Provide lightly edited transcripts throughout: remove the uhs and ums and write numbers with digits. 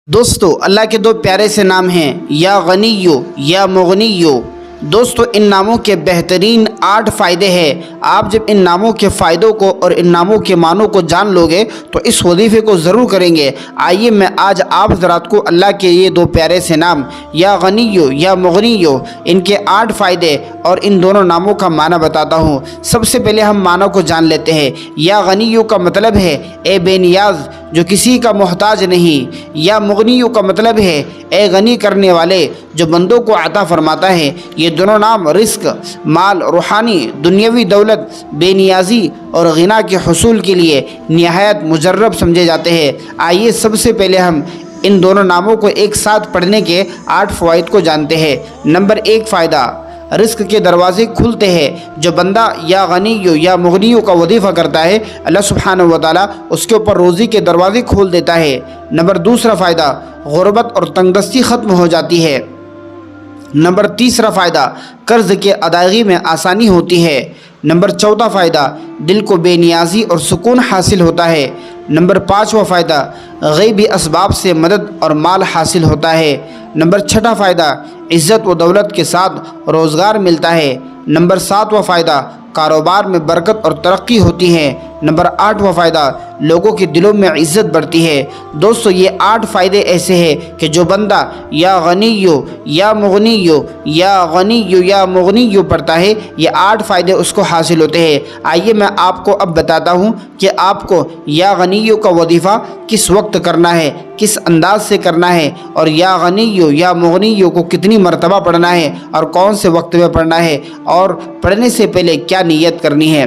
دوستو اللہ کے دو پیارے سے نام ہیں یا غنیو یا مغنیو۔ دوستو ان ناموں کے بہترین 8 فائدے ہیں۔ آپ جب ان ناموں کے فائدوں کو اور ان ناموں کے معنوں کو جان لو گے تو اس وظیفے کو ضرور کریں گے۔ آئیے میں آج آپ حضرات کو اللہ کے یہ دو پیارے سے نام یا غنیو یا مغنیو، ان کے 8 فائدے اور ان دونوں ناموں کا معنی بتاتا ہوں۔ سب سے پہلے ہم معنی کو جان لیتے ہیں۔ یا غنیو کا مطلب ہے اے بے نیاز جو کسی کا محتاج نہیں۔ یا مغنیو کا مطلب ہے اے غنی کرنے والے جو بندوں کو عطا فرماتا ہے۔ یہ دونوں نام رزق، مال، روحانی دنیاوی دولت، بے نیازی اور غنا کے حصول کے لیے نہایت مجرب سمجھے جاتے ہیں۔ آئیے سب سے پہلے ہم ان دونوں ناموں کو ایک ساتھ پڑھنے کے 8 فوائد کو جانتے ہیں۔ نمبر 1 فائدہ، رزق کے دروازے کھلتے ہیں۔ جو بندہ یا غنیو یا مغنیو کا وظیفہ کرتا ہے اللہ سبحانہ و تعالیٰ اس کے اوپر روزی کے دروازے کھول دیتا ہے۔ نمبر 2 فائدہ، غربت اور تنگ دستی ختم ہو جاتی ہے۔ نمبر 3 فائدہ، قرض کے ادائیگی میں آسانی ہوتی ہے۔ نمبر 4 فائدہ، دل کو بے نیازی اور سکون حاصل ہوتا ہے۔ نمبر 5 فائدہ، غیبی اسباب سے مدد اور مال حاصل ہوتا ہے۔ نمبر 6 فائدہ، عزت و دولت کے ساتھ روزگار ملتا ہے۔ نمبر 7 فائدہ، کاروبار میں برکت اور ترقی ہوتی ہے۔ نمبر 8 فائدہ، لوگوں کے دلوں میں عزت بڑھتی ہے۔ دوستو یہ 8 فائدے ایسے ہیں کہ جو بندہ یا غنیو یا مغنیو یا غنیو یا مغنیو پڑھتا ہے یہ 8 فائدے اس کو حاصل ہوتے ہیں۔ آئیے میں آپ کو اب بتاتا ہوں کہ آپ کو یا غنیو کا وظیفہ کس وقت کرنا ہے، کس انداز سے کرنا ہے، اور یا غنیو یا مغنیو کو کتنی مرتبہ پڑھنا ہے اور کون سے وقت میں پڑھنا ہے، اور پڑھنے سے پہلے کیا نیت کرنی ہے۔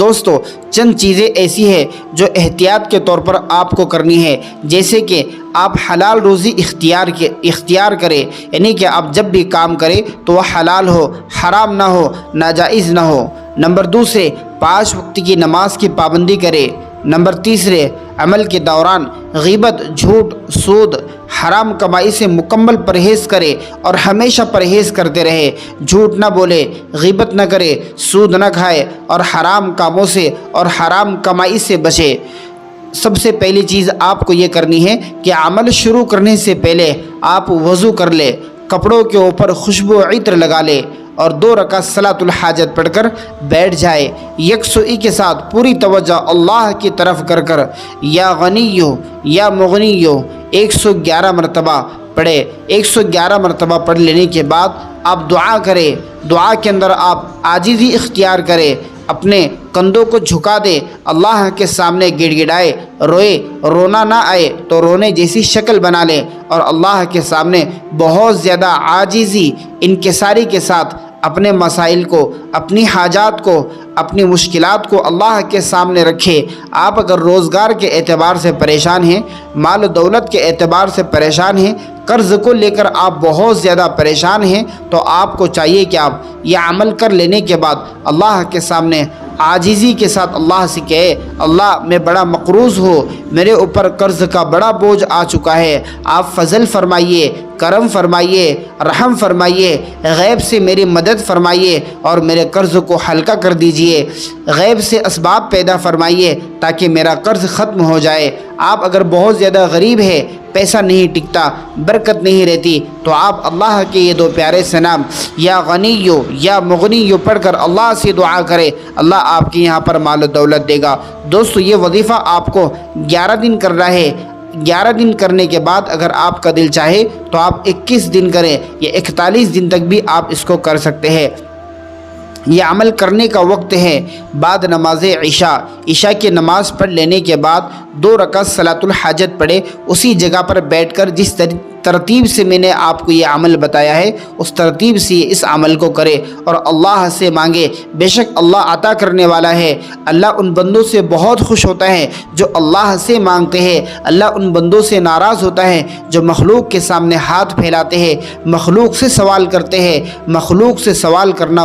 دوستو چند چیزیں ایسی ہیں جو احتیاط کے طور پر آپ کو کرنی ہے، جیسے کہ آپ حلال روزی اختیار کریں، یعنی کہ آپ جب بھی کام کریں تو وہ حلال ہو، حرام نہ ہو، ناجائز نہ ہو۔ نمبر 2 5 وقت کی نماز کی پابندی کرے۔ نمبر 3 عمل کے دوران غیبت، جھوٹ، سود، حرام کمائی سے مکمل پرہیز کرے اور ہمیشہ پرہیز کرتے رہے۔ جھوٹ نہ بولے، غیبت نہ کرے، سود نہ کھائے اور حرام کاموں سے اور حرام کمائی سے بچے۔ سب سے پہلی چیز آپ کو یہ کرنی ہے کہ عمل شروع کرنے سے پہلے آپ وضو کر لے، کپڑوں کے اوپر خوشبو عطر لگا لے اور 2 رکعت صلاۃ الحاجت پڑھ کر بیٹھ جائے، یکسوئی کے ساتھ پوری توجہ اللہ کی طرف کر یا غنیو یا مغنیو 111 مرتبہ پڑھے۔ 111 مرتبہ پڑھ لینے کے بعد آپ دعا کریں۔ دعا کے اندر آپ عاجزی اختیار کریں، اپنے کندھوں کو جھکا دے، اللہ کے سامنے گڑ گڑائے، روئے، رونا نہ آئے تو رونے جیسی شکل بنا لے اور اللہ کے سامنے بہت زیادہ عاجزی انکساری کے ساتھ اپنے مسائل کو، اپنی حاجات کو، اپنی مشکلات کو اللہ کے سامنے رکھے۔ آپ اگر روزگار کے اعتبار سے پریشان ہیں، مال و دولت کے اعتبار سے پریشان ہیں، قرض کو لے کر آپ بہت زیادہ پریشان ہیں، تو آپ کو چاہیے کہ آپ یہ عمل کر لینے کے بعد اللہ کے سامنے عاجزی کے ساتھ اللہ سے کہے، اللہ میں بڑا مقروض ہوں، میرے اوپر قرض کا بڑا بوجھ آ چکا ہے، آپ فضل فرمائیے، کرم فرمائیے، رحم فرمائیے، غیب سے میری مدد فرمائیے اور میرے قرض کو ہلکا کر دیجئے، غیب سے اسباب پیدا فرمائیے تاکہ میرا قرض ختم ہو جائے۔ آپ اگر بہت زیادہ غریب ہے، پیسہ نہیں ٹکتا، برکت نہیں رہتی، تو آپ اللہ کے یہ 2 پیارے سے نام یا غنیو یا مغنیو پڑھ کر اللہ سے دعا کرے، اللہ آپ کے یہاں پر مال و دولت دے گا۔ دوستو یہ وظیفہ آپ کو 11 دن کرنا ہے۔ 11 دن کرنے کے بعد اگر آپ کا دل چاہے تو آپ 21 دن کریں یا 41 دن تک بھی آپ اس کو کر سکتے ہیں۔ یہ عمل کرنے کا وقت ہے بعد نماز عشاء کی نماز پڑھ لینے کے بعد 2 رکعت صلاۃ الحاجت پڑھے، اسی جگہ پر بیٹھ کر جس ترتیب سے میں نے آپ کو یہ عمل بتایا ہے اس ترتیب سے اس عمل کو کرے اور اللہ سے مانگے۔ بے شک اللہ عطا کرنے والا ہے۔ اللہ ان بندوں سے بہت خوش ہوتا ہے جو اللہ سے مانگتے ہیں۔ اللہ ان بندوں سے ناراض ہوتا ہے جو مخلوق کے سامنے ہاتھ پھیلاتے ہیں، مخلوق سے سوال کرتے ہیں۔ مخلوق سے سوال کرنا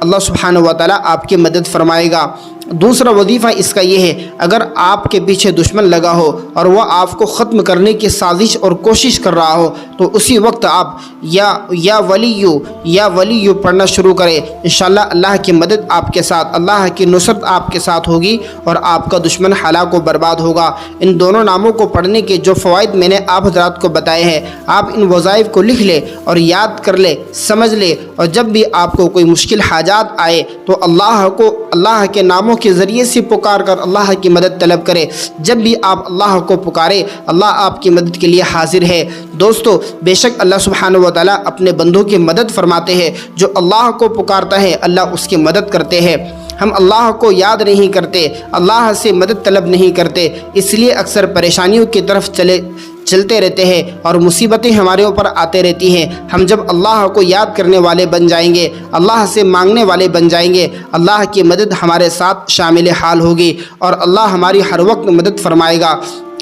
اللہ سبحانہ و تعالیٰ آپ کی مدد فرمائے گا۔ دوسرا وظیفہ اس کا یہ ہے، اگر آپ کے پیچھے دشمن لگا ہو اور وہ آپ کو ختم کرنے کی سازش اور کوشش کر رہا ہو تو اسی وقت آپ یا ولیو پڑھنا شروع کریں۔ انشاءاللہ اللہ کی مدد آپ کے ساتھ، اللہ کی نصرت آپ کے ساتھ ہوگی اور آپ کا دشمن ہلاک و برباد ہوگا۔ ان دونوں ناموں کو پڑھنے کے جو فوائد میں نے آپ حضرات کو بتائے ہیں، آپ ان وظائف کو لکھ لیں اور یاد کر لیں، سمجھ لیں، اور جب بھی آپ کو کوئی مشکل حاجات آئے تو اللہ کے ناموں کے ذریعے سے پکار کر اللہ کی مدد طلب کرے۔ جب بھی آپ اللہ کو پکارے، اللہ آپ کی مدد کے لیے حاضر ہے۔ دوستو، بے شک اللہ سبحانہ و تعالیٰ اپنے بندوں کی مدد فرماتے ہیں۔ جو اللہ کو پکارتا ہے اللہ اس کی مدد کرتے ہیں۔ ہم اللہ کو یاد نہیں کرتے، اللہ سے مدد طلب نہیں کرتے، اس لیے اکثر پریشانیوں کی طرف چلتے رہتے ہیں اور مصیبتیں ہمارے اوپر آتے رہتی ہیں۔ ہم جب اللہ کو یاد کرنے والے بن جائیں گے، اللہ سے مانگنے والے بن جائیں گے، اللہ کی مدد ہمارے ساتھ شامل حال ہوگی اور اللہ ہماری ہر وقت مدد فرمائے گا۔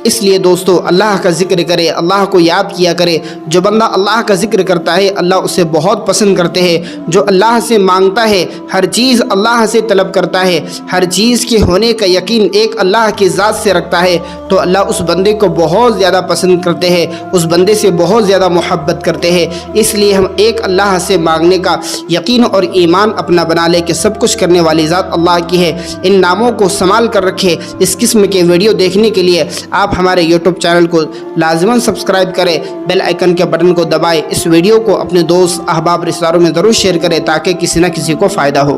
اس لیے دوستو، اللہ کا ذکر کرے، اللہ کو یاد کیا کرے۔ جو بندہ اللہ کا ذکر کرتا ہے اللہ اسے بہت پسند کرتے ہیں۔ جو اللہ سے مانگتا ہے، ہر چیز اللہ سے طلب کرتا ہے، ہر چیز کے ہونے کا یقین ایک اللہ کی ذات سے رکھتا ہے تو اللہ اس بندے کو بہت زیادہ پسند کرتے ہیں، اس بندے سے بہت زیادہ محبت کرتے ہیں۔ اس لیے ہم ایک اللہ سے مانگنے کا یقین اور ایمان اپنا بنا لے کہ سب کچھ کرنے والی ذات اللہ کی ہے۔ ان ناموں کو سنبھال کر رکھے۔ اس قسم کے ویڈیو دیکھنے کے لیے آپ ہمارے یوٹیوب چینل کو لازماً سبسکرائب کریں، بیل آئیکن کے بٹن کو دبائیں۔ اس ویڈیو کو اپنے دوست، احباب، رشتہ داروں میں ضرور شیئر کریں تاکہ کسی نہ کسی کو فائدہ ہو۔